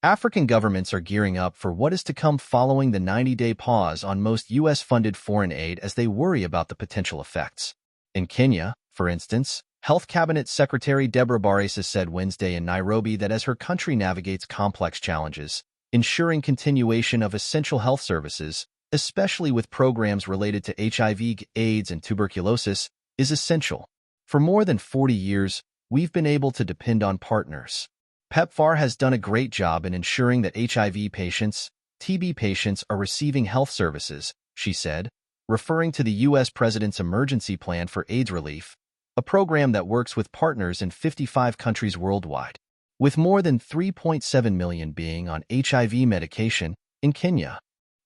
African governments are gearing up for what is to come following the 90-day pause on most U.S.-funded foreign aid as they worry about the potential effects. In Kenya, for instance, Health Cabinet Secretary Deborah Baresa said Wednesday in Nairobi that as her country navigates complex challenges, ensuring continuation of essential health services, especially with programs related to HIV, AIDS, and tuberculosis, is essential. For more than 40 years, we've been able to depend on partners. PEPFAR has done a great job in ensuring that HIV patients, TB patients are receiving health services, she said, referring to the U.S. President's Emergency Plan for AIDS Relief, a program that works with partners in 55 countries worldwide. With more than 3.7 million being on HIV medication in Kenya,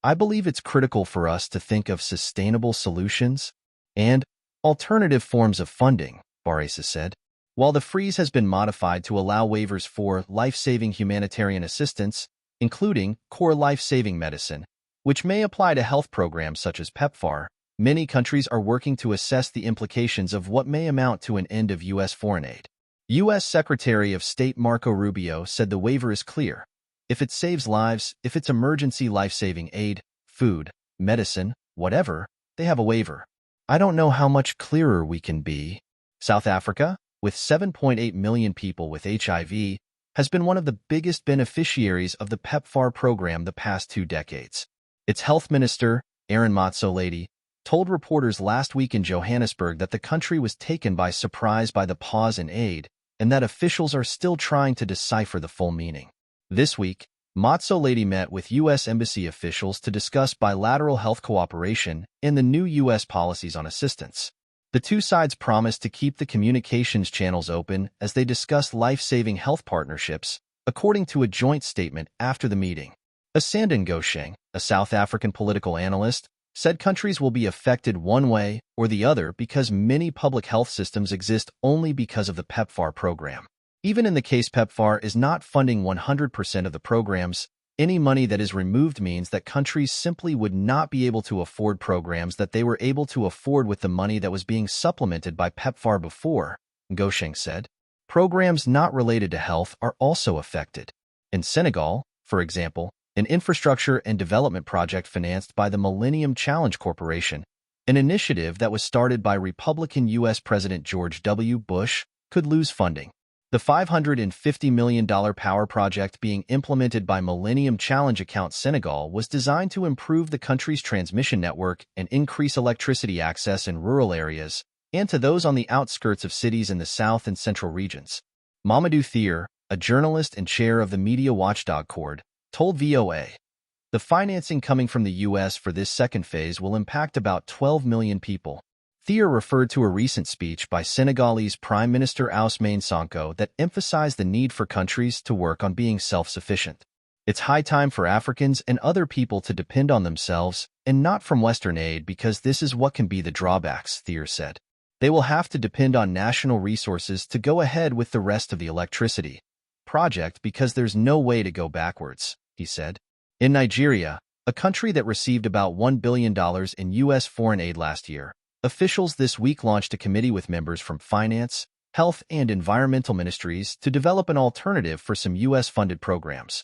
I believe it's critical for us to think of sustainable solutions and alternative forms of funding, Baresa said. While the freeze has been modified to allow waivers for life-saving humanitarian assistance, including core life-saving medicine, which may apply to health programs such as PEPFAR, many countries are working to assess the implications of what may amount to an end of U.S. foreign aid. U.S. Secretary of State Marco Rubio said the waiver is clear. If it saves lives, if it's emergency life-saving aid, food, medicine, whatever, they have a waiver. I don't know how much clearer we can be. South Africa, with 7.8 million people with HIV, has been one of the biggest beneficiaries of the PEPFAR program the past 2 decades. Its health minister, Aaron Motsoaledi, told reporters last week in Johannesburg that the country was taken by surprise by the pause in aid and that officials are still trying to decipher the full meaning. This week, Motsoaledi met with U.S. Embassy officials to discuss bilateral health cooperation and the new U.S. policies on assistance. The two sides promised to keep the communications channels open as they discuss life-saving health partnerships, according to a joint statement after the meeting. Asanda Ngosheng, a South African political analyst, said countries will be affected one way or the other because many public health systems exist only because of the PEPFAR program. Even in the case PEPFAR is not funding 100% of the programs, any money that is removed means that countries simply would not be able to afford programs that they were able to afford with the money that was being supplemented by PEPFAR before, Ngosheng said. Programs not related to health are also affected. In Senegal, for example, an infrastructure and development project financed by the Millennium Challenge Corporation, an initiative that was started by Republican U.S. President George W. Bush, could lose funding. The $550 million power project being implemented by Millennium Challenge Account Senegal was designed to improve the country's transmission network and increase electricity access in rural areas and to those on the outskirts of cities in the south and central regions. Mamadou Thier, a journalist and chair of the media watchdog CORD, told VOA, "The financing coming from the U.S. for this second phase will impact about 12 million people." Thier referred to a recent speech by Senegalese Prime Minister Ousmane Sonko that emphasized the need for countries to work on being self-sufficient. It's high time for Africans and other people to depend on themselves and not from Western aid because this is what can be the drawbacks, Thier said. They will have to depend on national resources to go ahead with the rest of the electricity project because there's no way to go backwards, he said. In Nigeria, a country that received about $1 billion in U.S. foreign aid last year, officials this week launched a committee with members from finance, health, and environmental ministries to develop an alternative for some U.S.-funded programs.